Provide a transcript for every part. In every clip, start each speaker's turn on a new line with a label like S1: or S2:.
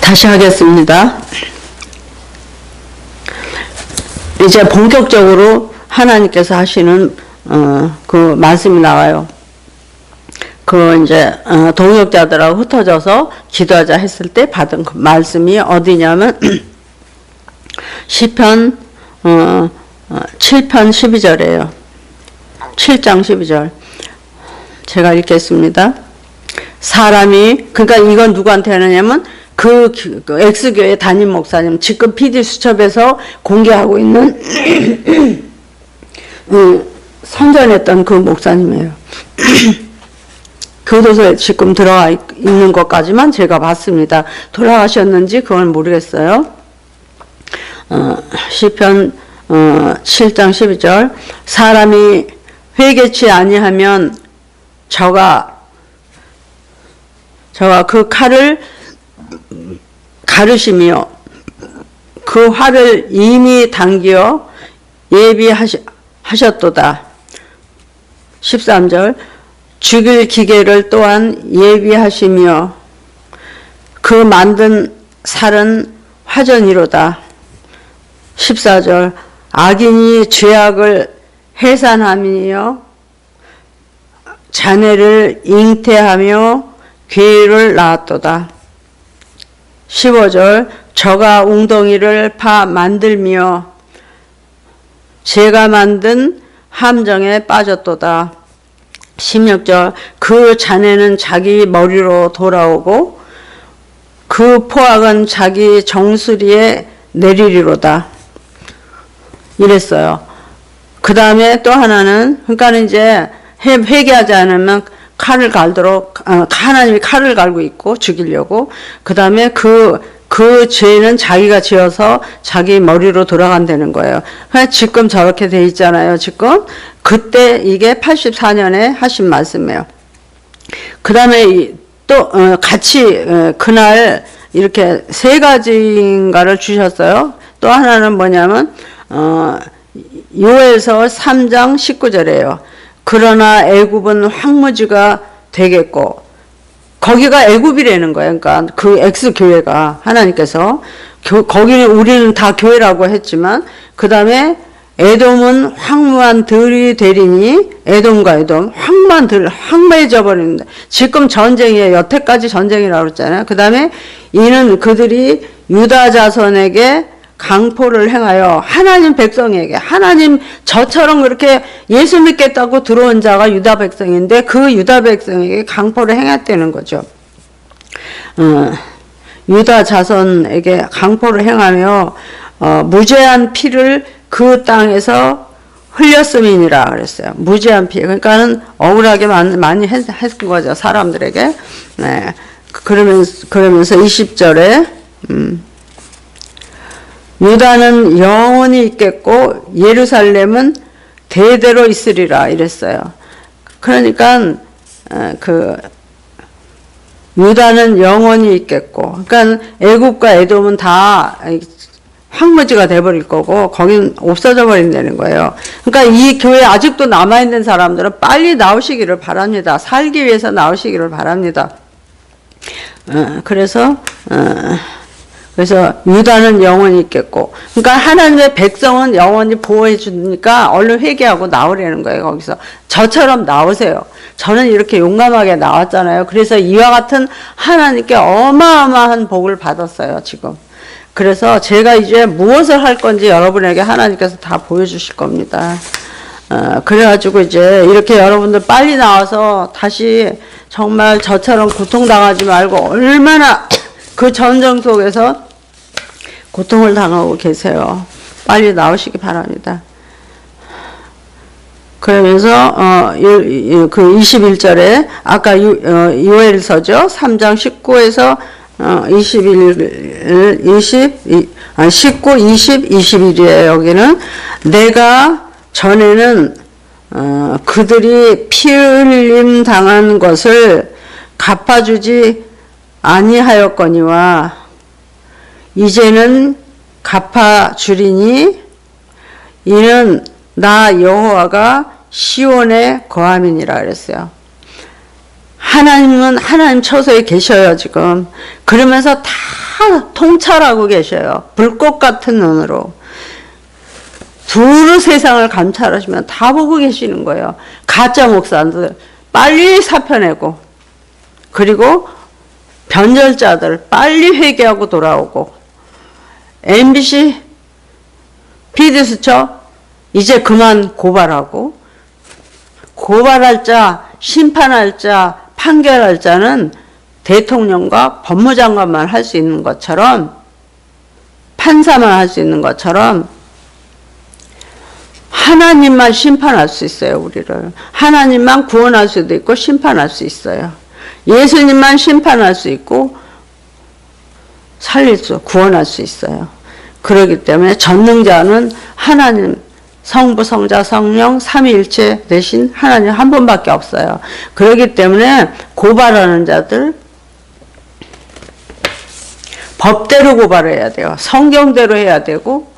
S1: 다시 하겠습니다. 이제 본격적으로 하나님께서 하시는 그 말씀이 나와요. 그 이제 동역자들하고 흩어져서 기도하자 했을 때 받은 그 말씀이 어디냐면 시편 7편 12절이에요. 7장 12절. 제가 읽겠습니다. 사람이, 그러니까 이건 누구한테 하느냐면 그 X교회 담임 목사님, 지금 PD수첩에서 공개하고 있는 선전했던 그 목사님이에요. 교도소에 지금 들어가 있는 것까지만 제가 봤습니다. 돌아가셨는지 그건 모르겠어요. 시편 7장 12절. 사람이 회개치 아니하면 저가 그 칼을 가르시며 그 활을 이미 당기어 예비하셨도다. 13절. 죽일 기계를 또한 예비하시며 그 만든 살은 화전이로다. 14절. 악인이 죄악을 해산하며 자네를 잉태하며 괴를 낳았도다. 15절. 저가 웅덩이를 파 만들며 제가 만든 함정에 빠졌도다. 16절. 그 자네는 자기 머리로 돌아오고 그 포악은 자기 정수리에 내리리로다. 이랬어요. 그 다음에 또 하나는, 그러니까 이제 회개하지 않으면 칼을 갈도록, 하나님이 칼을 갈고 있고 죽이려고. 그 다음에 그 죄는 자기가 지어서 자기 머리로 돌아간다는 거예요. 지금 저렇게 돼 있잖아요, 지금. 그때 이게 84년에 하신 말씀이에요. 그 다음에 또, 같이, 그날 이렇게 세 가지인가를 주셨어요. 또 하나는 뭐냐면, 요엘서 3장 19절이에요. 그러나 애굽은 황무지가 되겠고, 거기가 애굽이라는 거예요. 그러니까 그 X교회가 하나님께서 거기는 우리는 다 교회라고 했지만 그 다음에 에돔은 황무한 들이 되리니 에돔과 에돔 황무해져 버리는데 지금 전쟁이에요. 여태까지 전쟁이라고 그랬잖아요. 그 다음에 이는 그들이 유다 자손에게 강포를 행하여 하나님 백성에게, 하나님 저처럼 그렇게 예수 믿겠다고 들어온 자가 유다 백성인데 그 유다 백성에게 강포를 행했다는 거죠. 유다 자손에게 강포를 행하며 무죄한 피를 그 땅에서 흘렸음이니라 그랬어요. 무죄한 피. 그러니까는 억울하게 많이 했은 거죠. 사람들에게. 네. 그러면서 20절에 유다는 영원히 있겠고 예루살렘은 대대로 있으리라 이랬어요. 그러니까 유다는 영원히 있겠고, 그러니까 애굽과 에돔은 다 황무지가 돼버릴 거고 거긴 없어져 버린다는 거예요. 그러니까 이 교회에 아직도 남아있는 사람들은 빨리 나오시기를 바랍니다. 살기 위해서 나오시기를 바랍니다. 그래서 유다는 영원히 있겠고, 그러니까 하나님의 백성은 영원히 보호해 주니까 얼른 회개하고 나오려는 거예요. 거기서 저처럼 나오세요. 저는 이렇게 용감하게 나왔잖아요. 그래서 이와 같은 하나님께 어마어마한 복을 받았어요, 지금. 그래서 제가 이제 무엇을 할 건지 여러분에게 하나님께서 다 보여주실 겁니다. 그래가지고 이제 이렇게 여러분들 빨리 나와서 다시 정말 저처럼 고통당하지 말고 얼마나 그 전쟁 속에서 고통을 당하고 계세요. 빨리 나오시기 바랍니다. 그러면서 그 21절에 아까 요엘서죠. 3장 19에서 19, 20, 21이에요. 여기는 내가 전에는 그들이 피 흘림 당한 것을 갚아주지 아니하였거니와 이제는 갚아주리니 이는 나 여호와가 시온에 거함이니라 그랬어요. 하나님은 하나님 처소에 계셔요, 지금. 그러면서 다 통찰하고 계셔요. 불꽃 같은 눈으로. 두루 세상을 감찰하시면 다 보고 계시는 거예요. 가짜 목사들 빨리 사표내고, 그리고 변절자들 빨리 회개하고 돌아오고, MBC 피디수첩 이제 그만 고발하고, 고발할 자, 심판할 자, 판결할 자는 대통령과 법무장관만 할 수 있는 것처럼, 판사만 할 수 있는 것처럼 하나님만 심판할 수 있어요. 우리를 하나님만 구원할 수도 있고 심판할 수 있어요. 예수님만 심판할 수 있고 구원할 수 있어요. 그렇기 때문에 전능자는 하나님, 성부, 성자, 성령, 삼위일체 대신 하나님 한 분밖에 없어요. 그렇기 때문에 고발하는 자들 법대로 고발해야 돼요. 성경대로 해야 되고,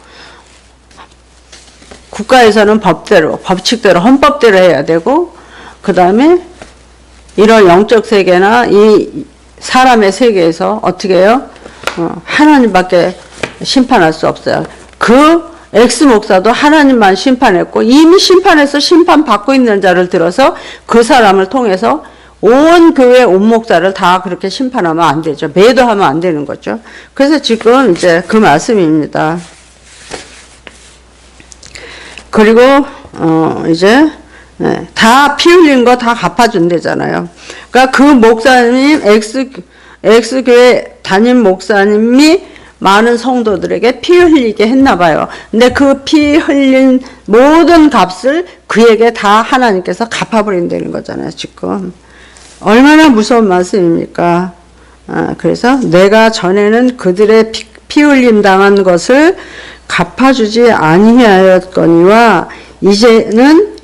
S1: 국가에서는 법대로, 법칙대로, 헌법대로 해야 되고, 그 다음에 이런 영적 세계나 이 사람의 세계에서 어떻게 해요? 하나님밖에 심판할 수 없어요. 그 엑스 목사도 하나님만 심판했고, 이미 심판해서 심판받고 있는 자를 들어서 그 사람을 통해서 온 교회 온 목사를 다 그렇게 심판하면 안 되죠. 매도하면 안 되는 거죠. 그래서 지금 이제 그 말씀입니다. 그리고 이제 다 피 흘린 거 다 갚아준대잖아요. 그러니까 그 목사님, 엑스교회 담임 목사님이 많은 성도들에게 피 흘리게 했나 봐요. 근데 그 피 흘린 모든 값을 그에게 다 하나님께서 갚아버린다는 거잖아요, 지금. 얼마나 무서운 말씀입니까? 그래서 내가 전에는 그들의 피 흘림 당한 것을 갚아주지 아니하였거니와 이제는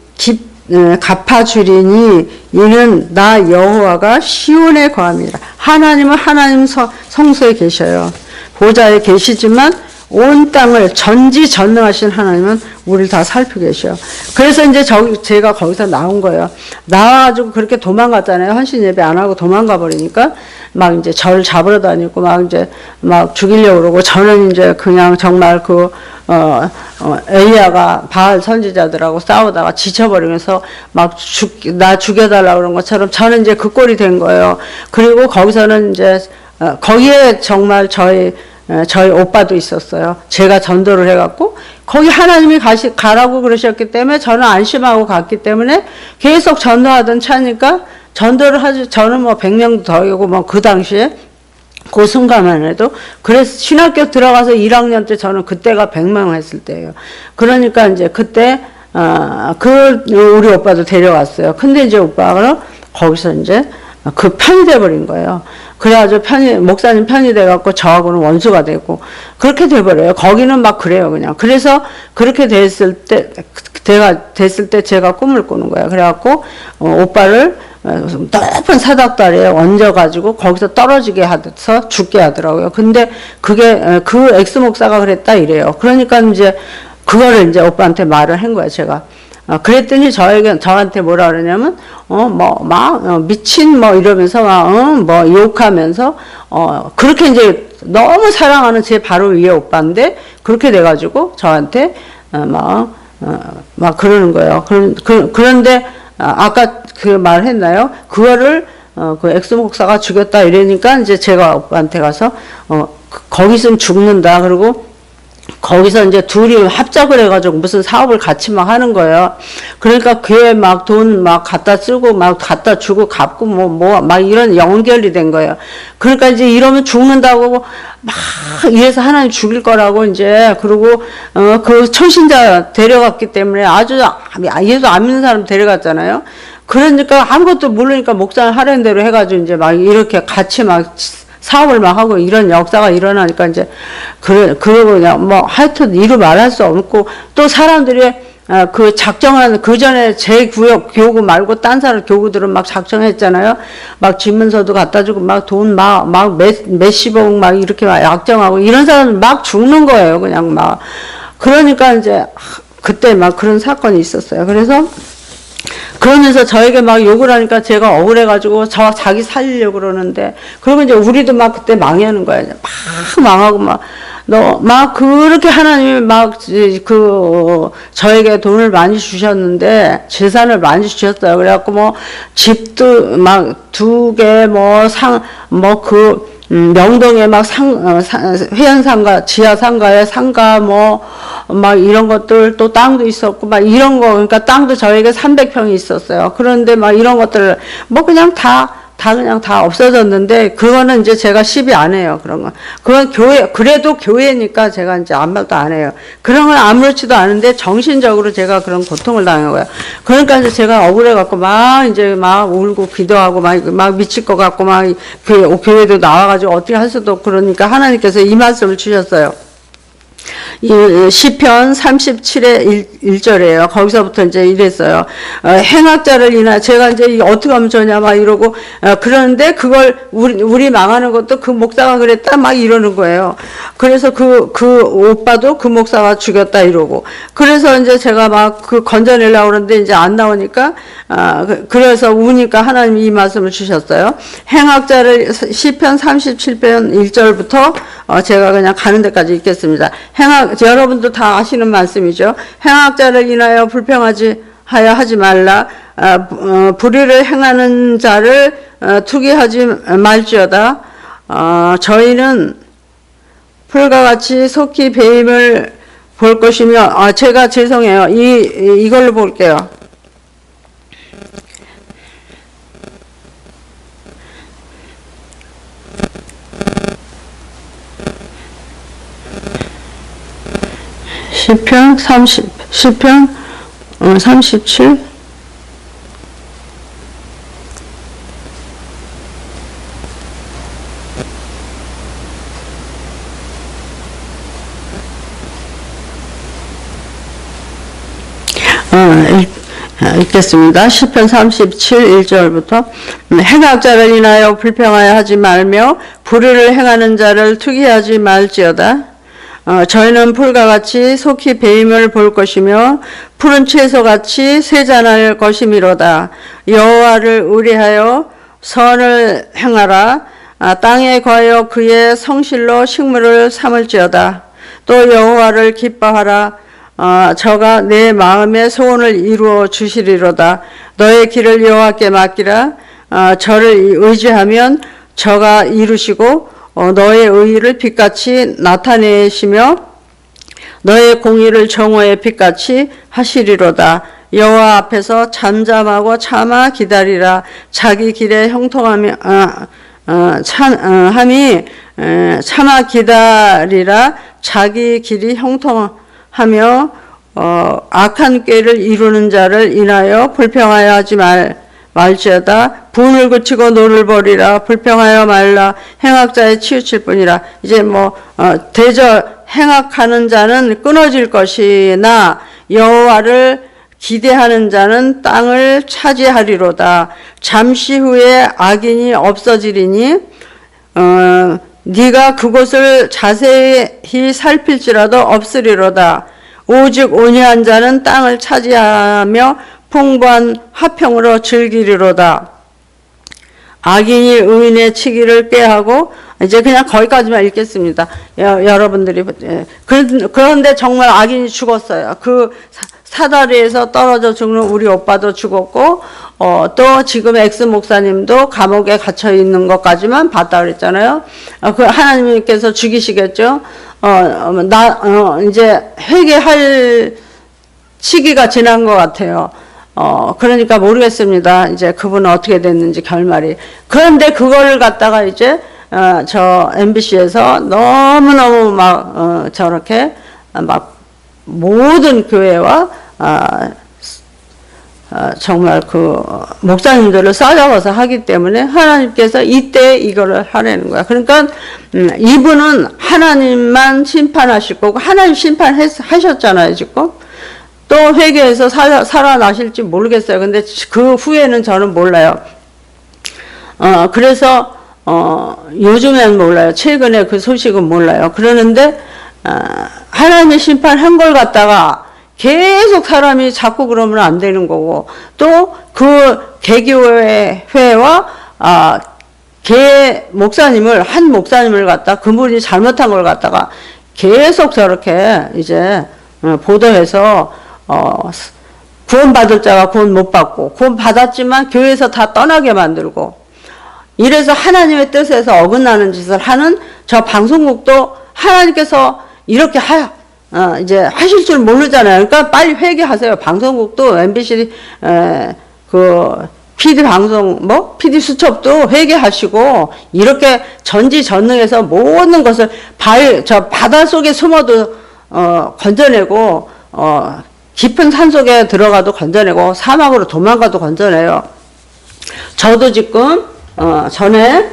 S1: 갚아주리니 이는 나 여호와가 시온에 거함이라. 하나님은 하나님 성소에 계셔요. 보좌에 계시지만 온 땅을 전지전능하신 하나님은 우리를 다 살피고 계셔요. 그래서 이제 제가 거기서 나온 거예요. 나와가지고 그렇게 도망갔잖아요. 헌신 예배 안 하고 도망가 버리니까 막 이제 저를 잡으러 다니고 막 이제 막 죽이려고 그러고, 저는 이제 그냥 정말 엘리야가 바알 선지자들하고 싸우다가 지쳐버리면서 막 나 죽여달라고 그런 것처럼 저는 이제 그 꼴이 된 거예요. 그리고 거기서는 이제 거기에 정말 저희 오빠도 있었어요. 제가 전도를 해갖고 거기 하나님이 가라고 그러셨기 때문에 저는 안심하고 갔기 때문에 계속 전도하던 차니까 전도를 하지. 저는 뭐 100명도 더이고 뭐 그 당시에 그 순간만 해도. 그래서 신학교 들어가서 1학년 때 저는 그때가 100명 했을 때예요. 그러니까 이제 그때 우리 오빠도 데려왔어요. 근데 이제 오빠가 거기서 이제 그 편이 돼버린 거예요. 그래가지고 목사님 편이 돼갖고 저하고는 원수가 되고, 그렇게 돼버려요. 거기는 막 그래요, 그냥. 그래서 그렇게 됐을 때 제가 꿈을 꾸는 거예요. 그래갖고, 오빠를 높은 사닥다리에 얹어가지고 거기서 떨어지게 해서 죽게 하더라고요. 근데 그게, 그 엑스 목사가 그랬다 이래요. 그러니까 이제 그거를 이제 오빠한테 말을 한 거예요, 제가. 그랬더니 저한테 뭐라 그러냐면, 미친, 이러면서 욕하면서, 그렇게 이제 너무 사랑하는 제 바로 위에 오빠인데, 그렇게 돼가지고 저한테, 그러는 거예요. 그런데, 아까 그 말 했나요? 그거를, 그 엑스 목사가 죽였다 이러니까 이제 제가 오빠한테 가서, 거기선 죽는다. 그리고, 거기서 이제 둘이 합작을 해가지고 무슨 사업을 같이 막 하는 거예요. 그러니까 교회 막 돈 막 갖다 쓰고 막 갖다 주고 갚고 막 이런 연결이 된 거예요. 그러니까 이제 이러면 죽는다고 막 이래서 하나님 죽일 거라고 이제, 그리고 그 초신자 데려갔기 때문에 아주 예수 안 믿는 사람 데려갔잖아요. 그러니까 아무것도 모르니까 목사를 하라는 대로 해가지고 이제 막 이렇게 같이 막 사업을 막 하고 이런 역사가 일어나니까 이제, 그러고 그냥 하여튼 이루 말할 수 없고, 또 사람들이, 그 작정하는, 그 전에 제 교구 말고 딴 사람 교구들은 막 작정했잖아요. 막 집문서도 갖다 주고 막 돈 몇십억 막 이렇게 막 약정하고, 이런 사람은 막 죽는 거예요. 그냥 막. 그러니까 이제, 그때 막 그런 사건이 있었어요. 그래서, 그러면서 저에게 막 욕을 하니까 제가 억울해가지고 자기 살리려고 그러는데, 그리고 이제 우리도 막 그때 망하는 거야. 막 망하고 막 그렇게 하나님이 저에게 돈을 많이 주셨는데, 재산을 많이 주셨어요. 그래갖고 집도 막 2개, 명동에 회원상가, 지하상가에 상가, 이런 것들, 또 땅도 있었고, 이런 거, 그러니까 땅도 저에게 300평이 있었어요. 그런데 이런 것들, 그냥 그냥 다 없어졌는데, 그거는 이제 제가 시비 안 해요, 그런 거. 그건 그래도 교회니까 제가 이제 아무 말도 안 해요. 그런 건 아무렇지도 않은데, 정신적으로 제가 그런 고통을 당한 거예요. 그러니까 이제 제가 억울해갖고, 울고 기도하고, 막 미칠 것 같고, 교회도 나와가지고 어떻게 할 수도 없고, 그러니까 하나님께서 이 말씀을 주셨어요. 시편 37의 1절이에요. 거기서부터 이제 이랬어요. 행악자를 인하여, 제가 이제 어떻게 하면 좋냐, 이러고, 그러는데 그걸, 우리 망하는 것도 그 목사가 그랬다, 이러는 거예요. 그래서 그 오빠도 그 목사가 죽였다, 이러고. 그래서 이제 제가 건져내려고 그러는데 이제 안 나오니까, 그래서 우니까 하나님이 이 말씀을 주셨어요. 행악자를, 시편 37편 1절부터, 제가 그냥 가는 데까지 읽겠습니다. 여러분도 다 아시는 말씀이죠. 행악자를 인하여 불평하지 하지 말라. 불의를 행하는 자를 투기하지 말지어다. 저희는 풀과 같이 속히 배임을 볼 것이며, 제가 죄송해요. 이걸로 볼게요. 시편 37. 읽겠습니다. 시편 37, 1절부터. 행악자를 인하여 불평하여 하지 말며 불의를 행하는 자를 투기하지 말지어다. 저희는 풀과 같이 속히 배임을 볼 것이며 푸른 채소같이 세잔할 것이미로다. 여호와를 의뢰하여 선을 행하라. 땅에 거하여 그의 성실로 식물을 삼을지어다. 또 여호와를 기뻐하라. 저가 내 마음의 소원을 이루어 주시리로다. 너의 길을 여호와께 맡기라. 저를 의지하면 저가 이루시고 너의 의의를 빛같이 나타내시며 너의 공의를 정오의 빛같이 하시리로다. 여호와 앞에서 잠잠하고 참아 기다리라. 자기 길에 형통함이 참아 기다리라. 자기 길이 형통하며 악한 꾀를 이루는 자를 인하여 불평하여 하지 말지어다. 분을 그치고 노를 버리라. 불평하여 말라. 행악자에 치우칠 뿐이라. 이제 대저 행악하는 자는 끊어질 것이나 여호와를 기대하는 자는 땅을 차지하리로다. 잠시 후에 악인이 없어지리니 네가 그곳을 자세히 살필지라도 없으리로다. 오직 온유한 자는 땅을 차지하며 풍부한 화평으로 즐기리로다. 악인이 의인의 치기를 꾀하고, 이제 그냥 거기까지만 읽겠습니다. 여러분들이. 그런데 정말 악인이 죽었어요. 그 사다리에서 떨어져 죽는 우리 오빠도 죽었고, 또 지금 엑스 목사님도 감옥에 갇혀 있는 것까지만 봤다 그랬잖아요. 그 하나님께서 죽이시겠죠. 이제 회개할 시기가 지난 것 같아요. 그러니까 모르겠습니다. 이제 그분은 어떻게 됐는지 결말이. 그런데 그거를 갖다가 이제, 저 MBC에서 너무너무 저렇게 모든 교회와, 정말 목사님들을 싸잡아서 하기 때문에 하나님께서 이때 이거를 하라는 거야. 그러니까, 이분은 하나님만 심판하실 거고, 하나님 심판하셨잖아요, 지금. 또 회개해서 살아나실지 모르겠어요. 근데 그 후에는 저는 몰라요. 그래서, 요즘엔 몰라요. 최근에 그 소식은 몰라요. 그러는데, 하나님의 심판한 걸 갖다가 계속 사람이 자꾸 그러면 안 되는 거고, 또 그 개교회와 목사님을, 한 목사님을 갖다 그분이 잘못한 걸 갖다가 계속 저렇게 이제 보도해서 구원받을 자가 구원 못 받고, 구원 받았지만 교회에서 다 떠나게 만들고, 이래서 하나님의 뜻에서 어긋나는 짓을 하는 저 방송국도 하나님께서 이렇게 이제 하실 줄 모르잖아요. 그러니까 빨리 회개하세요. 방송국도 MBC PD 방송 PD 수첩도 회개하시고, 이렇게 전지전능해서 모든 것을 저 바다 속에 숨어도 건져내고, 깊은 산 속에 들어가도 건져내고, 사막으로 도망가도 건져내요. 저도 지금 전에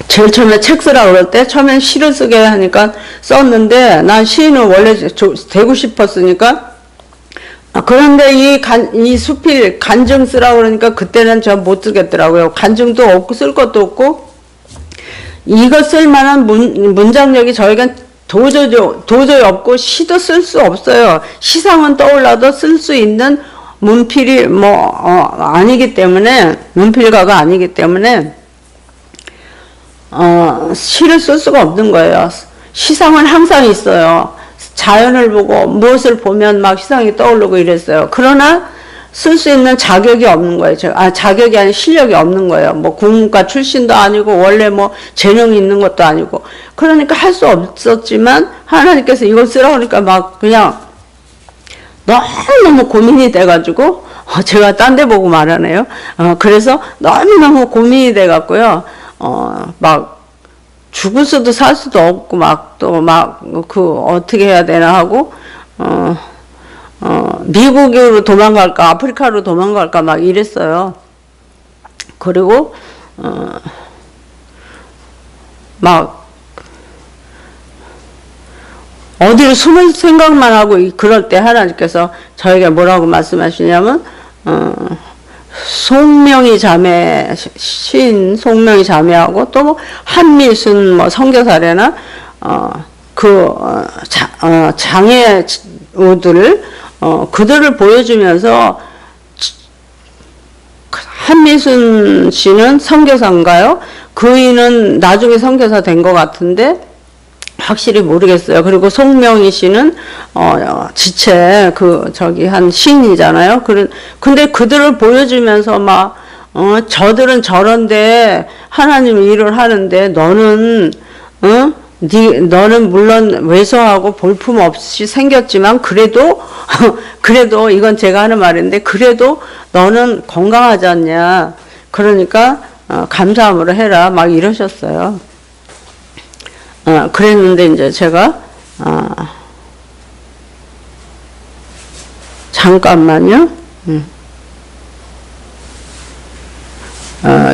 S1: 제일 처음에 책 쓰라고 그럴 때 처음엔 시를 쓰게 하니까 썼는데, 난 시는 원래 되고 싶었으니까, 그런데 이 수필 간증 쓰라고 그러니까 그때는 전 못 쓰겠더라고요. 간증도 없고 쓸 것도 없고, 이거 쓸 만한 문장력이 저희가 도저히 없고, 시도 쓸 수 없어요. 시상은 떠올라도 쓸 수 있는 문필이 아니기 때문에, 문필가가 아니기 때문에 시를 쓸 수가 없는 거예요. 시상은 항상 있어요. 자연을 보고 무엇을 보면 막 시상이 떠오르고 이랬어요. 그러나 쓸 수 있는 자격이 없는 거예요. 자격이 아닌 실력이 없는 거예요. 국문과 출신도 아니고 원래 재능이 있는 것도 아니고. 그러니까 할 수 없었지만 하나님께서 이걸 쓰라고 하니까 막 그냥 너무너무 고민이 돼가지고, 제가 딴 데 보고 말하네요. 그래서 너무너무 고민이 돼갖고요. 막 죽을 수도 살 수도 없고, 어떻게 해야 되나 하고, 미국으로 도망갈까, 아프리카로 도망갈까 막 이랬어요. 그리고, 어디로 숨을 생각만 하고 그럴 때 하나님께서 저에게 뭐라고 말씀하시냐면, 송명희 자매, 시인 송명희 자매하고 또 한미순 선교사래나 장애우들을 그들을 보여주면서, 한미순 씨는 선교사인가요? 그이는 나중에 선교사 된 것 같은데 확실히 모르겠어요. 그리고 송명희 씨는 지체 한 시인이잖아요. 근데 그들을 보여주면서 저들은 저런데 하나님 일을 하는데 너는 물론 왜소하고 볼품 없이 생겼지만 그래도 이건 제가 하는 말인데, 그래도 너는 건강하지 않냐. 그러니까 감사함으로 해라 막 이러셨어요. 그랬는데 이제 제가 잠깐만요.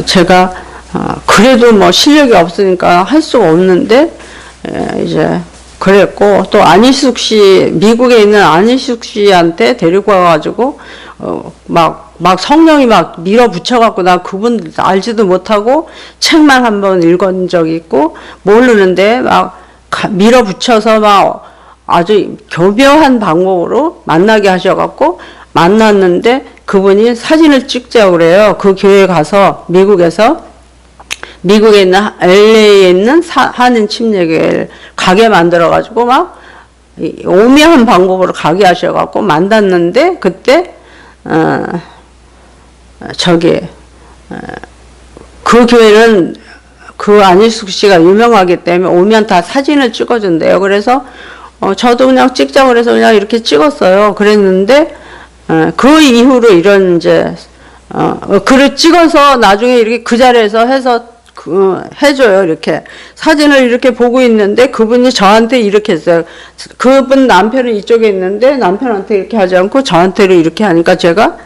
S1: 제가 그래도 실력이 없으니까 할 수가 없는데, 이제 그랬고, 또 안희숙 씨, 미국에 있는 안희숙 씨한테 데리고 와가지고 막 성령이 밀어붙여갖고, 나 그분 알지도 못하고 책만 한번 읽은 적이 있고 모르는데 밀어붙여서 아주 교묘한 방법으로 만나게 하셔갖고 만났는데, 그분이 사진을 찍자고 그래요. 그 교회에 가서 미국에 있는 LA에 있는 한인 침례교회를 가게 만들어가지고 오묘한 방법으로 가게 하셔갖고 만났는데, 그때 그 교회는 안희숙 씨가 유명하기 때문에 오면 다 사진을 찍어준대요. 그래서 저도 그냥 찍자고 그래서 그냥 이렇게 찍었어요. 그랬는데 그 이후로 이런 이제 글을 찍어서 나중에 이렇게 그 자리에서 해줘요. 이렇게 사진을 이렇게 보고 있는데 그분이 저한테 이렇게 했어요. 그분 남편은 이쪽에 있는데 남편한테 이렇게 하지 않고 저한테로 이렇게 하니까 제가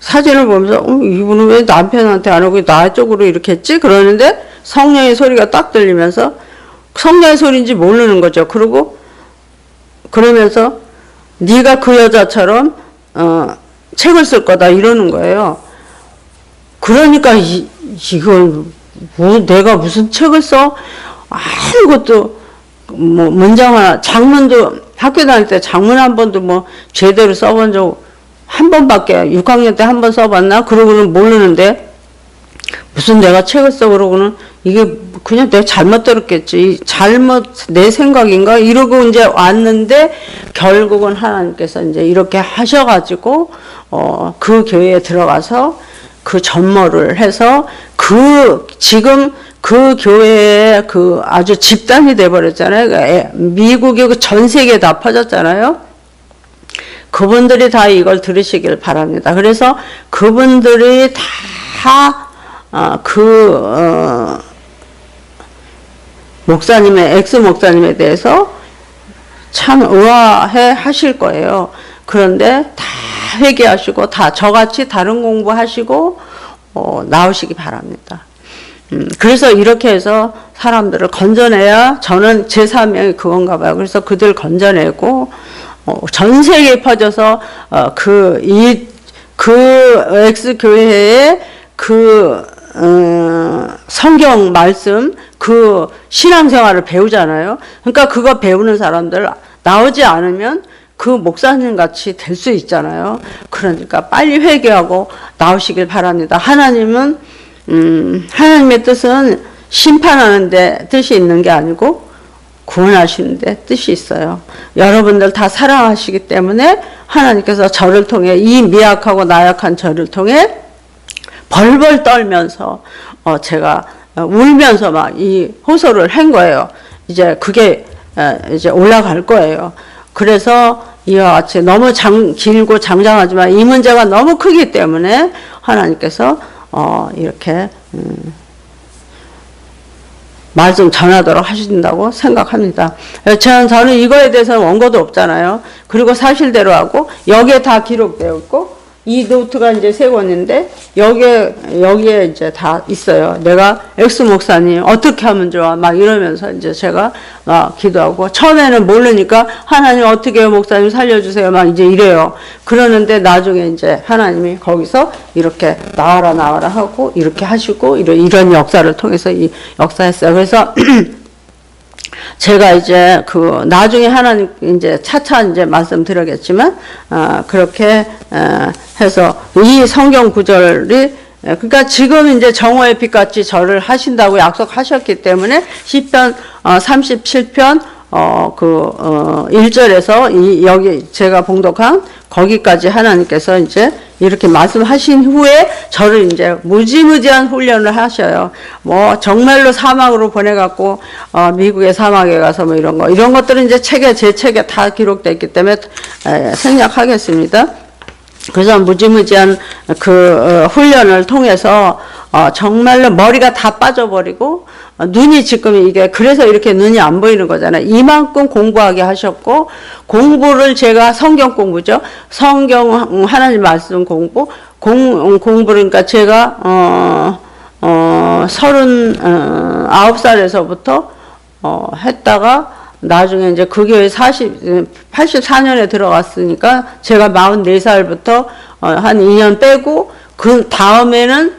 S1: 사진을 보면서 이분은 왜 남편한테 안 하고 나 쪽으로 이렇게 했지? 그러는데 성령의 소리가 딱 들리면서 성령의 소리인지 모르는 거죠. 그러면서 네가 그 여자처럼 책을 쓸 거다 이러는 거예요. 그러니까 이걸 내가 무슨 책을 써? 아무것도 뭐 문장 하나, 장문도 학교 다닐 때 장문 한 번도 뭐 제대로 써본 적 한 번밖에 6학년 때 한 번 써봤나? 그러고는 모르는데 무슨 내가 책을 써 그러고는 이게 그냥 내가 잘못 들었겠지. 잘못 내 생각인가? 이러고 이제 왔는데 결국은 하나님께서 이제 이렇게 하셔가지고 그 교회에 들어가서 그 전모를 해서 지금 그 교회에 그 아주 집단이 돼버렸잖아요. 미국이 전 세계에 다 퍼졌잖아요. 그분들이 다 이걸 들으시길 바랍니다. 그래서 그분들이 다 목사님의 엑스 목사님에 대해서 참 의아해 하실 거예요. 그런데 다 회개하시고 다 저같이 다른 공부하시고 나오시기 바랍니다. 그래서 이렇게 해서 사람들을 건져내야 저는 제 사명이 그건가 봐요. 그래서 그들 건져내고 전 세계에 퍼져서 그 엑스 교회의 성경 말씀 그 신앙생활을 배우잖아요. 그러니까 그거 배우는 사람들 나오지 않으면 그 목사님 같이 될 수 있잖아요. 그러니까 빨리 회개하고 나오시길 바랍니다. 하나님은 하나님의 뜻은 심판하는 데 뜻이 있는 게 아니고 구원하시는 데 뜻이 있어요. 여러분들 다 사랑하시기 때문에 하나님께서 저를 통해 이 미약하고 나약한 저를 통해 벌벌 떨면서 제가 울면서 막 이 호소를 한 거예요. 이제 그게 이제 올라갈 거예요. 그래서 이와 같이 너무 길고 장장하지만 이 문제가 너무 크기 때문에 하나님께서 이렇게 말씀 전하도록 하신다고 생각합니다. 저는 이거에 대해서는 원고도 없잖아요. 그리고 사실대로 하고 여기에 다 기록되어 있고 이 노트가 이제 세 권인데 여기에 이제 다 있어요. 내가 엑스 목사님 어떻게 하면 좋아 막 이러면서 이제 제가 기도하고 처음에는 모르니까 하나님 어떻게 해요 목사님 살려주세요 막 이제 이래요. 그러는데 나중에 이제 하나님이 거기서 이렇게 나와라 하고 이렇게 하시고 이런 역사를 통해서 이 역사했어요. 그래서 제가 이제 나중에 하나님 이제 차차 이제 말씀드리겠지만 그렇게 해서 이 성경 구절이 그러니까 지금 이제 정오의 빛같이 절을 하신다고 약속하셨기 때문에 시편 37편 1절에서 여기 제가 봉독한 거기까지 하나님께서 이제 이렇게 말씀하신 후에 저를 이제 무지무지한 훈련을 하셔요. 뭐 정말로 사막으로 보내갖고 미국의 사막에 가서 뭐 이런 것들은 이제 제 책에 다 기록되어 있기 때문에 생략하겠습니다. 그래서 무지무지한 훈련을 통해서 정말로 머리가 다 빠져버리고 눈이 지금 이게 그래서 이렇게 눈이 안 보이는 거잖아요. 이만큼 공부하게 하셨고 공부를 제가 성경 공부죠. 성경 하나님 말씀 공부를 그러니까 제가 39살에서부터 했다가 나중에 이제 그 교회 84년에 들어갔으니까 제가 44살부터 한 2년 빼고 그 다음에는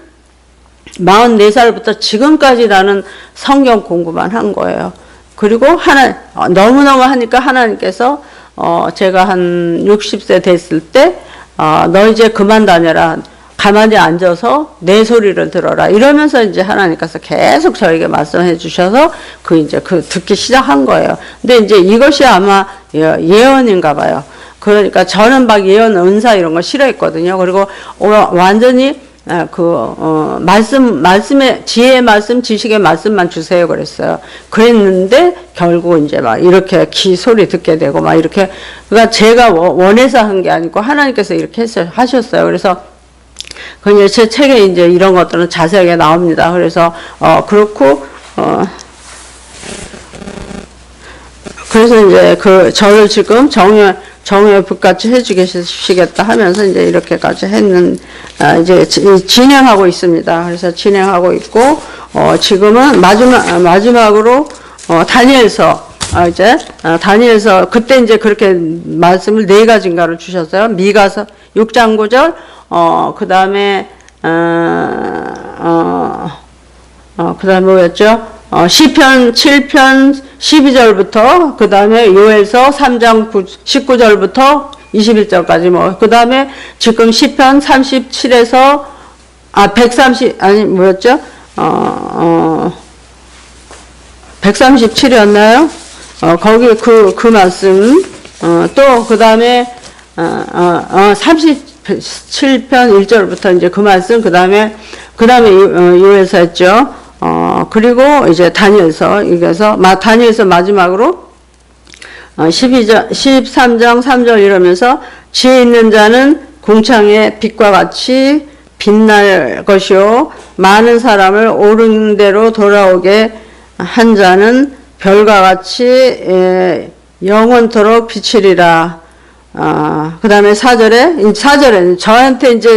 S1: 44살부터 지금까지 나는 성경 공부만 한 거예요. 그리고 너무너무 하니까 하나님께서 제가 한 60세 됐을 때 너 이제 그만 다녀라. 가만히 앉아서 내 소리를 들어라. 이러면서 이제 하나님께서 계속 저에게 말씀해 주셔서 이제 듣기 시작한 거예요. 근데 이제 이것이 아마 예언인가 봐요. 그러니까 저는 막 예언, 은사 이런 거 싫어했거든요. 그리고 완전히 말씀의 지혜의 말씀, 지식의 말씀만 주세요 그랬어요. 그랬는데 결국 이제 막 이렇게 소리 듣게 되고 막 이렇게 그러니까 제가 원해서 한 게 아니고 하나님께서 이렇게 하셨어요. 그래서 제 책에 이제 이런 것들은 자세하게 나옵니다. 그래서 그렇고 그래서 이제 저를 지금 정의 빛같이 해주시겠다 하면서 이제 이렇게까지 이제 진행하고 있습니다. 그래서 진행하고 있고 지금은 마지막으로 다니엘서 다니엘서 그때 이제 그렇게 말씀을 4가지인가를 주셨어요. 미가서 6장 9절 그 다음에 뭐였죠? 시편 7편 12절부터 그 다음에 요엘서 3장 19절부터 21절까지 그 다음에 지금 시편 37에서 130 아니 뭐였죠? 137이었나요? 거기 그 말씀 또 그 다음에 37편 1절부터 이제 그 말씀 그 다음에 요엘서 했죠. 그리고 이제 다니엘서 이겨서 다니엘서 마지막으로 13장 3절 이러면서 지혜 있는 자는 궁창의 빛과 같이 빛날 것이요 많은 사람을 옳은 대로 돌아오게 한 자는 별과 같이 영원토록 비치리라. 그 다음에 4절에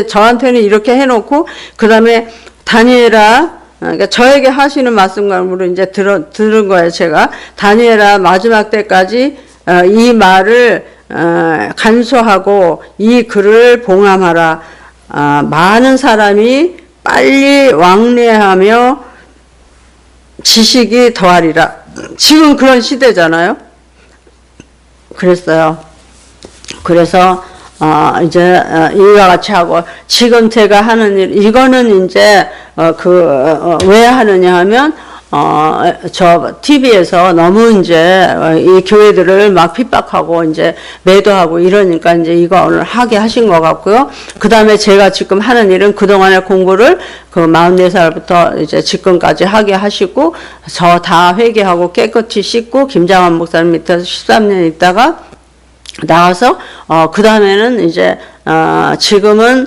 S1: 저한테는 이렇게 해놓고 그 다음에 다니엘아 그러니까 저에게 하시는 말씀으로 이제 들은 거예요. 제가 다니엘아 마지막 때까지 이 말을 간수하고 이 글을 봉함하라. 많은 사람이 빨리 왕래하며 지식이 더하리라. 지금 그런 시대잖아요. 그랬어요. 그래서 이제 이와 같이 하고 지금 제가 하는 일 이거는 이제 왜 하느냐 하면 저 TV에서 너무 이제 이 교회들을 막 핍박하고 이제 매도하고 이러니까 이제 이거 오늘 하게 하신 것 같고요. 그 다음에 제가 지금 하는 일은 그동안의 공부를 44살부터 이제 지금까지 하게 하시고 저 다 회개하고 깨끗이 씻고 김장환 목사님 밑에서 13년 있다가 나와서 그 다음에는 이제 지금은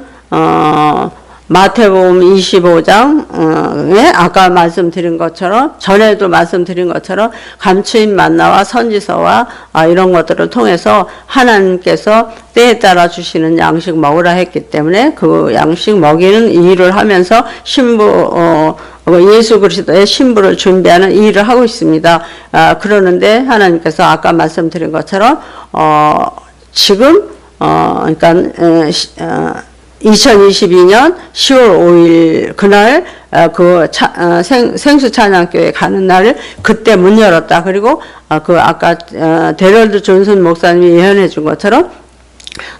S1: 마태복음 25장에 아까 말씀드린 것처럼 전에도 말씀드린 것처럼 감추인 만나와 선지서와 이런 것들을 통해서 하나님께서 때에 따라 주시는 양식 먹으라 했기 때문에 그 양식 먹이는 이 일을 하면서 예수 그리스도의 신부를 준비하는 이 일을 하고 있습니다. 그러는데 하나님께서 아까 말씀드린 것처럼 지금 그러니까 2022년 10월 5일 그날 생수 찬양교회 가는 날을 그때 문 열었다. 그리고 아까 데럴드 존슨 목사님이 예언해 준 것처럼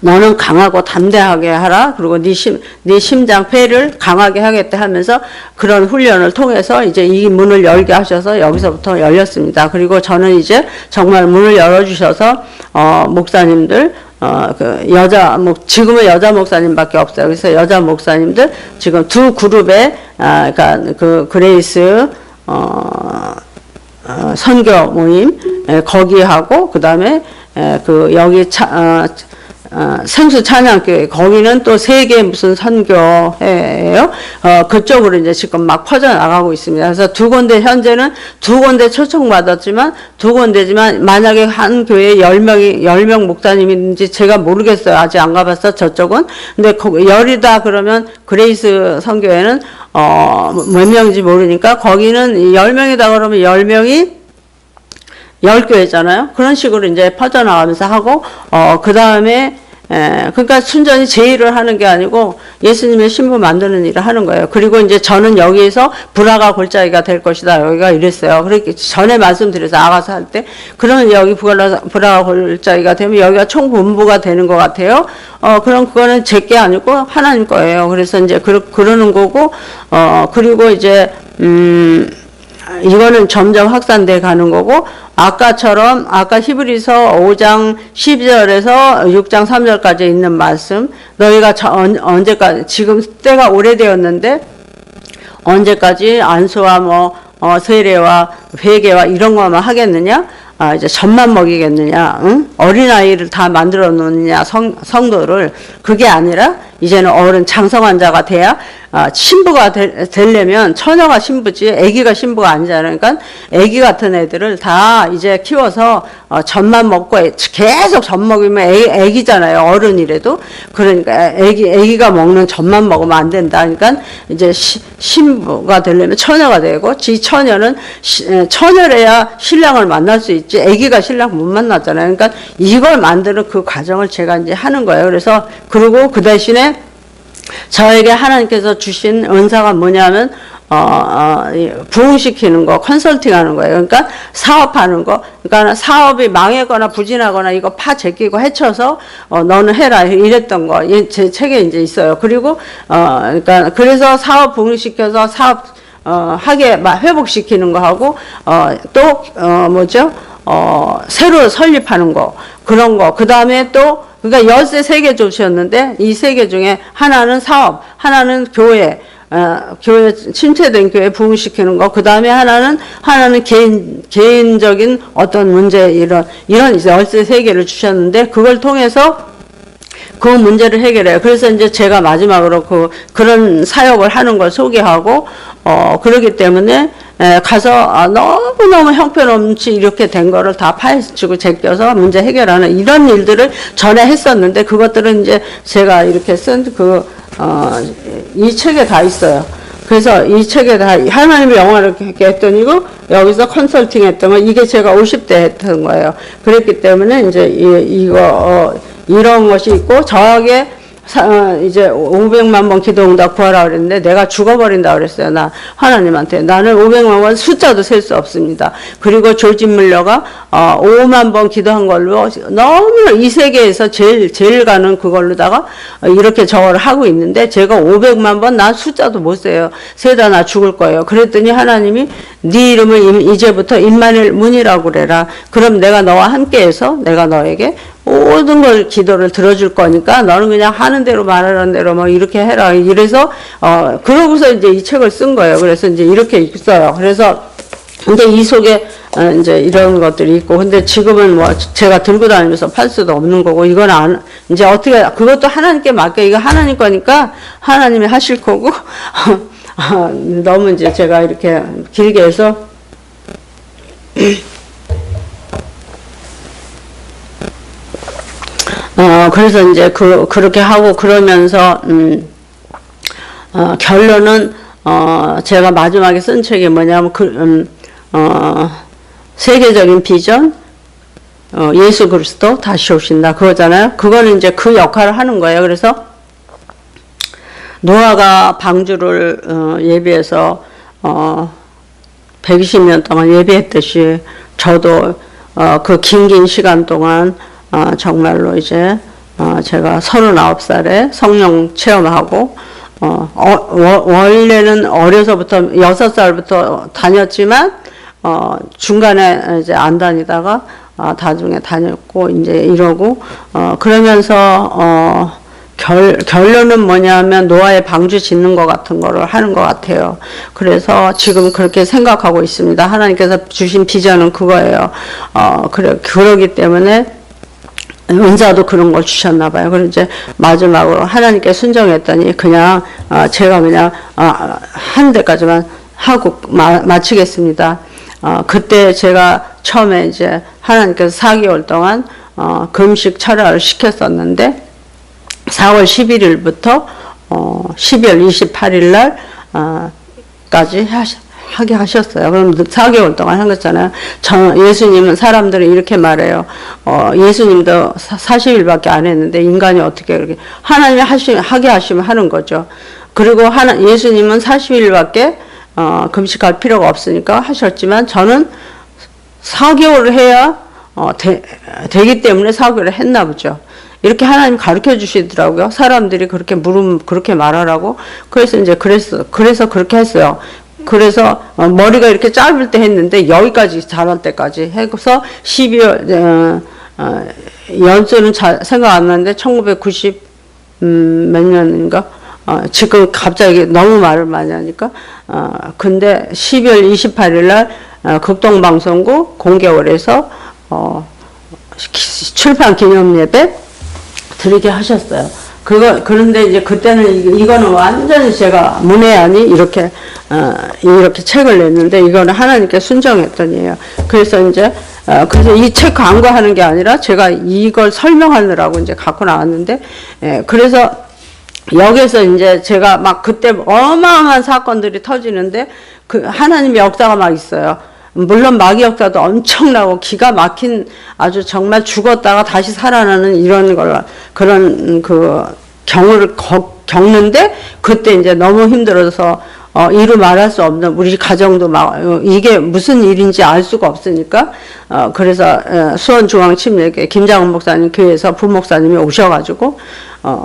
S1: 너는 강하고 담대하게 하라. 그리고 네 심장 폐를 강하게 하겠다 하면서 그런 훈련을 통해서 이제 이 문을 열게 하셔서 여기서부터 열렸습니다. 그리고 저는 이제 정말 문을 열어주셔서 목사님들 지금은 여자 목사님밖에 없어요. 그래서 여자 목사님들 지금 두 그룹에 그러니까 그레이스 선교 모임 거기하고 그다음에 여기 생수 찬양교회 거기는 또 세계 무슨 선교회예요. 그쪽으로 이제 지금 막 퍼져나가고 있습니다. 그래서 현재는 두 군데 초청받았지만 두 군데지만 만약에 한 교회에 10명 목사님인지 제가 모르겠어요. 아직 안 가봤어 저쪽은. 근데 열이다 그러면 그레이스 선교회는 몇 명인지 모르니까 거기는 10명이다 그러면 10명이 10교회잖아요. 그런 식으로 이제 퍼져나가면서 하고, 그 다음에, 그러니까 순전히 제 일을 하는 게 아니고 예수님의 신부 만드는 일을 하는 거예요. 그리고 이제 저는 여기에서 불화가 골짜기가 될 것이다. 여기가 이랬어요. 그렇게 전에 말씀드려서 아가서 할 때, 그러면 여기 불화가 골짜기가 되면 여기가 총본부가 되는 것 같아요. 그럼 그거는 제 게 아니고 하나님 거예요. 그래서 이제 그러는 거고, 그리고 이제, 이거는 점점 확산돼 가는 거고 아까처럼 아까 히브리서 5장 12절에서 6장 3절까지 있는 말씀 너희가 언제까지 지금 때가 오래되었는데 언제까지 안수와 세례와 회개와 이런 것만 하겠느냐 이제 젖만 먹이겠느냐 응? 어린아이를 다 만들어 놓느냐 성도를 그게 아니라 이제는 어른 장성한 자가 돼야 신부가 되려면 처녀가 신부지 아기가 신부가 아니잖아요. 그러니까 아기 같은 애들을 다 이제 키워서 젖만 먹고 계속 젖 먹이면 아기잖아요. 어른이라도. 그러니까 아기가 먹는 젖만 먹으면 안 된다. 그러니까 이제 신부가 되려면 처녀가 되고 지 처녀는 처녀래야 신랑을 만날 수 있지 아기가 신랑 못 만나잖아요. 그러니까 이걸 만드는 그 과정을 제가 이제 하는 거예요. 그리고 그 대신에 저에게 하나님께서 주신 은사가 뭐냐면 부흥시키는 거, 컨설팅하는 거예요. 그러니까 사업하는 거, 그러니까 사업이 망하거나 부진하거나 이거 파 제끼고 해쳐서 너는 해라 이랬던 거, 제 책에 이제 있어요. 그리고 그러니까 그래서 사업 부흥시켜서 사업 하게 회복시키는 거 하고 또 뭐죠? 새로 설립하는 거 그런 거. 그 다음에 또 그러니까 열쇠 3개 주셨는데 이 3개 중에 하나는 사업, 하나는 교회. 교회 침체된 교회 부흥시키는 거. 그 다음에 하나는 개인적인 어떤 문제 이런 이제 열쇠 3개를 주셨는데 그걸 통해서 그 문제를 해결해요. 그래서 이제 제가 마지막으로 그런 사역을 하는 걸 소개하고 그러기 때문에 가서 너무너무 형편없이 이렇게 된 거를 다 파헤치고 제껴서 문제 해결하는 이런 일들을 전에 했었는데 그것들은 이제 제가 이렇게 쓴 이 책에 다 있어요. 그래서 이 책에 다 하나님의 영화를 했더니고 여기서 컨설팅 했던 거 이게 제가 50대 했던 거예요. 그랬기 때문에 이제 이런 것이 있고 저에게 이제 500만 번 기도응답 구하라 그랬는데 내가 죽어버린다 그랬어요. 나 하나님한테 나는 500만 번 숫자도 셀 수 없습니다. 그리고 조지 물러가 5만 번 기도한 걸로 너무나 이 세계에서 제일 가는 그걸로다가 이렇게 저걸 하고 있는데 제가 500만 번 난 숫자도 못 세요. 세다 나 죽을 거예요. 그랬더니 하나님이 네 이름을 이제부터 임마누엘 문이라고 그래라. 그럼 내가 너와 함께해서 내가 너에게 모든 걸 기도를 들어줄 거니까 너는 그냥 하는 대로 말하는 대로 뭐 이렇게 해라. 이래서 그러고서 이제 이 책을 쓴 거예요. 그래서 이제 이렇게 있어요. 그래서 근데 이 속에 이제 이런 것들이 있고 근데 지금은 뭐 제가 들고 다니면서 팔 수도 없는 거고 이건 이제 어떻게 그것도 하나님께 맡겨. 이거 하나님 거니까 하나님이 하실 거고 너무 이제 제가 이렇게 길게 해서 그래서 이제 그렇게 하고 그러면서 결론은 제가 마지막에 쓴 책이 뭐냐면 세계적인 비전 예수 그리스도 다시 오신다 그거잖아요. 그거는 이제 그 역할을 하는 거예요. 그래서 노아가 방주를 예비해서 120년 동안 예비했듯이 저도 그 긴 시간 동안 정말로 이제 제가 39살에 성령 체험하고 원래는 어려서부터 6살부터 다녔지만 중간에 이제 안 다니다가 나중에 다녔고 이제 이러고 그러면서 결론은 뭐냐면 노아의 방주 짓는 것 같은 거를 하는 것 같아요. 그래서 지금 그렇게 생각하고 있습니다. 하나님께서 주신 비전은 그거예요. 그러기 때문에 은사도 그런 걸 주셨나 봐요. 그래서 이제 마지막으로 하나님께 순종했더니 그냥 제가 그냥 한 데까지만 하고 마치겠습니다. 그때 제가 처음에 이제 하나님께서 4개월 동안 금식 철야를 시켰었는데 4월 11일부터 12월 28일 날까지 하게 하셨어요. 그럼 4개월 동안 한 거잖아요. 예수님은 사람들이 이렇게 말해요. 예수님도 40일밖에 안 했는데 인간이 어떻게 그렇게 하나님이 하게 하시면 하는 거죠. 그리고 예수님은 40일밖에 금식할 필요가 없으니까 하셨지만 저는 4개월을 해야 되기 때문에 4개월을 했나 보죠. 이렇게 하나님 가르쳐 주시더라고요. 사람들이 그렇게 물으면 그렇게 말하라고. 그래서 이제 그래서 그렇게 했어요. 그래서 머리가 이렇게 짧을 때 했는데 여기까지 자랄 때까지 해서 12월 연수는 잘 생각 안 나는데 1990 몇 년인가 지금 갑자기 너무 말을 많이 하니까 근데 12월 28일 날 극동방송국 공개월에서 출판 기념 예배 드리게 하셨어요. 그런데 이제 그때는 이거는 완전히 제가 문외한이 이렇게 책을 냈는데 이거는 하나님께 순종했더니에요. 그래서 이제 그래서 이 책 광고하는 게 아니라 제가 이걸 설명하느라고 이제 갖고 나왔는데 그래서 여기서 이제 제가 막 그때 어마어마한 사건들이 터지는데 그 하나님의 역사가 막 있어요. 물론 마귀 역사도 엄청나고 기가 막힌 아주 정말 죽었다가 다시 살아나는 이런 그런 그 경우를 겪는데 그때 이제 너무 힘들어서 이루 말할 수 없는 우리 가정도 막 이게 무슨 일인지 알 수가 없으니까 그래서 수원중앙침례교회 김장훈 목사님 교회에서 부목사님이 오셔가지고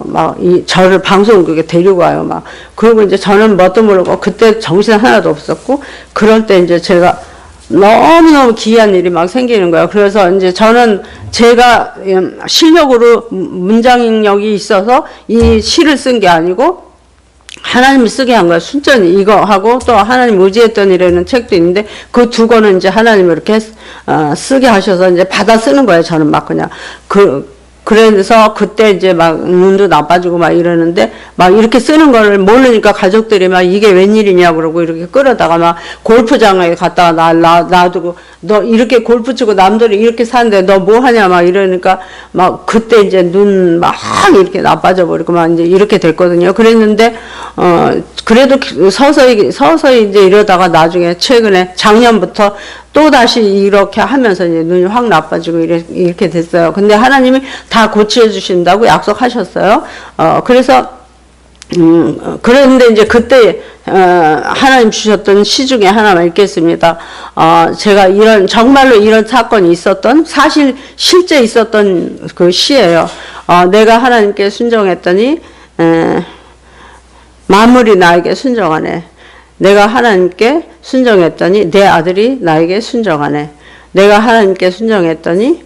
S1: 막 저를 방송국에 데리고 와요. 막 그리고 이제 저는 뭣도 모르고 그때 정신 하나도 없었고 그럴 때 이제 제가 너무너무 기이한 일이 막 생기는 거예요. 그래서 이제 저는 제가 실력으로 문장력이 있어서 이 시를 쓴 게 아니고 하나님이 쓰게 한 거예요. 순전히 이거 하고 또 하나님 의지했던 일에는 책도 있는데 그 두 권은 이제 하나님이 이렇게 쓰게 하셔서 이제 받아 쓰는 거예요. 저는 막 그냥 그래서 그때 이제 막 눈도 나빠지고 막 이러는데 막 이렇게 쓰는 거를 모르니까 가족들이 막 이게 웬일이냐 그러고 이렇게 끌어다가 막 골프장에 갔다가 놔두고 너 이렇게 골프 치고 남들이 이렇게 사는데 너 뭐 하냐 막 이러니까 막 그때 이제 눈 막 이렇게 나빠져 버리고 막 이제 이렇게 됐거든요. 그랬는데 그래도 서서히 이제 이러다가 나중에 최근에 작년부터 또 다시 이렇게 하면서 이제 눈이 확 나빠지고 이렇게 됐어요. 근데 하나님이 다 고쳐주신다고 약속하셨어요. 그래서 그런데 이제 그때 하나님 주셨던 시 중에 하나만 읽겠습니다. 제가 정말로 이런 사건이 있었던 실제 있었던 그 시예요. 내가 하나님께 순종했더니 만물이 나에게 순종하네. 내가 하나님께 순종했더니 내 아들이 나에게 순종하네. 내가 하나님께 순종했더니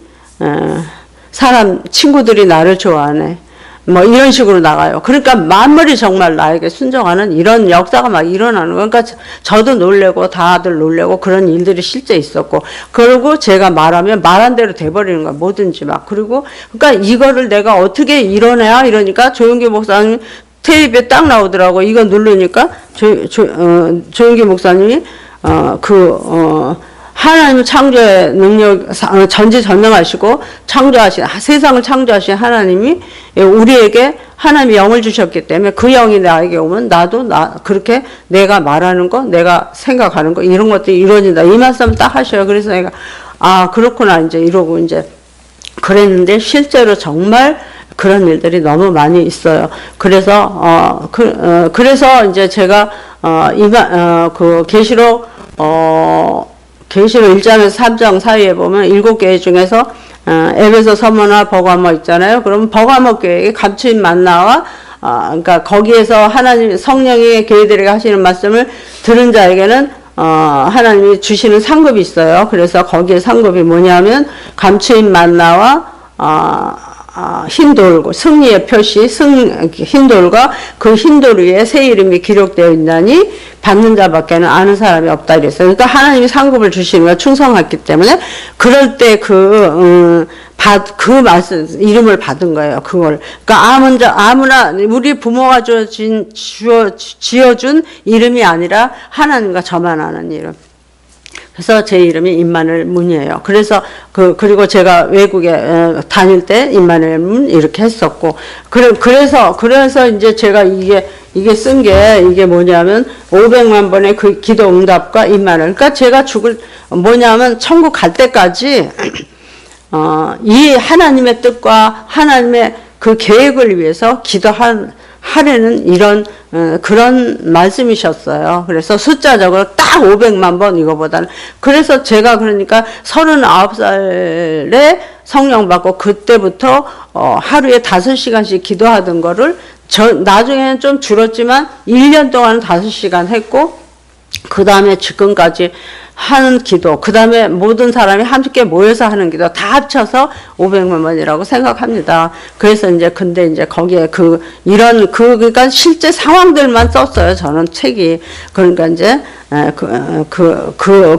S1: 친구들이 나를 좋아하네. 뭐 이런 식으로 나가요. 그러니까 만물이 정말 나에게 순종하는 이런 역사가 막 일어나는 거예요. 그러니까 저도 놀래고 다들 놀래고 그런 일들이 실제 있었고 그리고 제가 말하면 말한 대로 돼버리는 거야. 뭐든지 막. 그리고 그러니까 이거를 내가 어떻게 이뤄내야 이러니까 조용기 목사님 테이프에 딱 나오더라고. 이거 누르니까 조용기 목사님이 하나님 창조의 능력 전지전능하시고 세상을 창조하신 하나님이 우리에게 하나님이 영을 주셨기 때문에 그 영이 나에게 오면 나도 그렇게 내가 말하는 거 내가 생각하는 거 이런 것들이 이루어진다. 이 말씀 딱 하셔요. 그래서 내가 그렇구나 이제 이러고 이제 그랬는데 실제로 정말 그런 일들이 너무 많이 있어요. 그래서 그래서 이제 제가 그 계시록 1장에서 3장 사이에 보면 7개 중에서 에베소, 서머나, 버가모 있잖아요. 그럼 버가모 교회에 감추인 만나와 그러니까 거기에서 하나님 성령이 교회들에게 하시는 말씀을 들은 자에게는 하나님이 주시는 상급이 있어요. 그래서 거기에 상급이 뭐냐면 감추인 만나와 흰돌, 승리의 표시, 흰돌과 그 흰돌 위에 새 이름이 기록되어 있나니 받는 자밖에는 아는 사람이 없다 이랬어요. 그러니까 하나님이 상급을 주시는 거예요. 충성했기 때문에. 그럴 때 그 말씀, 이름을 받은 거예요. 그걸. 그러니까 아무나 우리 부모가 지어준 이름이 아니라 하나님과 저만 아는 이름. 그래서 제 이름이 임마누엘 문이에요. 그래서 그리고 제가 외국에 다닐 때 임마누엘 문 이렇게 했었고 그래서 이제 제가 이게 쓴 게 이게 뭐냐면 500만 번의 그 기도 응답과 임마누엘. 그러니까 제가 뭐냐면 천국 갈 때까지 이 하나님의 뜻과 하나님의 그 계획을 위해서 하려는 이런 그런 말씀이셨어요. 그래서 숫자적으로 딱 500만 번 이거보다는. 그래서 제가 그러니까 39살에 성령 받고 그때부터 하루에 5시간씩 기도하던 거를 나중에는 좀 줄었지만 1년 동안 5시간 했고 그 다음에 지금까지 하는 기도, 그 다음에 모든 사람이 함께 모여서 하는 기도 다 합쳐서 500만 원이라고 생각합니다. 그래서 이제 근데 이제 거기에 그러니까 실제 상황들만 썼어요. 저는 책이. 그러니까 이제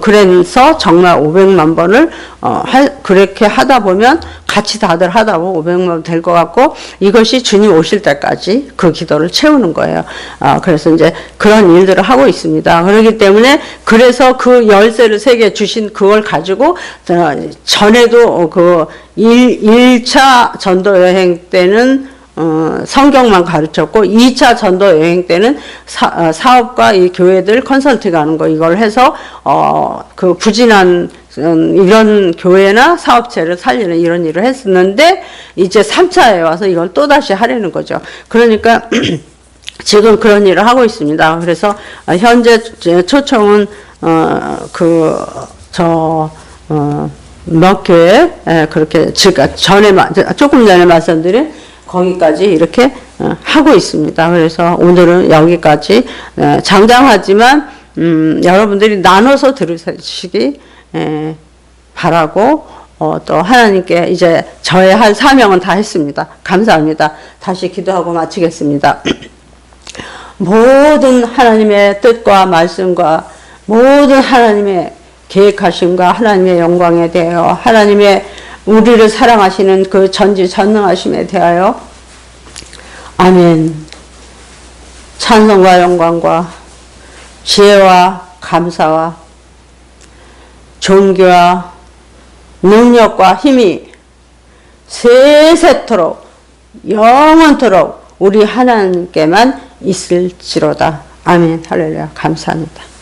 S1: 그래서 정말 500만 번을 그렇게 하다 보면 같이 다들 하다 보면 500만 번 될 것 같고 이것이 주님 오실 때까지 그 기도를 채우는 거예요. 그래서 이제 그런 일들을 하고 있습니다. 그렇기 때문에 그래서 그 열쇠를 3개 주신 그걸 가지고 전에도 그 1차 전도 여행 때는 성경만 가르쳤고 2차 전도 여행 때는 사업과 이 교회들 컨설팅하는 거 이걸 해서 그 부진한 이런 교회나 사업체를 살리는 이런 일을 했었는데 이제 3차에 와서 이걸 또다시 하려는 거죠. 그러니까 지금 그런 일을 하고 있습니다. 그래서 현재 초청은 몇 교회 그렇게 조금 전에 말씀드린 거기까지 이렇게 하고 있습니다. 그래서 오늘은 여기까지 장장하지만 여러분들이 나눠서 들으시기 바라고 또 하나님께 이제 저의 할 사명은 다 했습니다. 감사합니다. 다시 기도하고 마치겠습니다. 모든 하나님의 뜻과 말씀과 모든 하나님의 계획하심과 하나님의 영광에 대하여 하나님의 우리를 사랑하시는 그 전지전능하심에 대하여 아멘. 찬송과 영광과 지혜와 감사와 존귀와 능력과 힘이 세세토록 영원토록 우리 하나님께만 있을지로다. 아멘. 할렐루야. 감사합니다.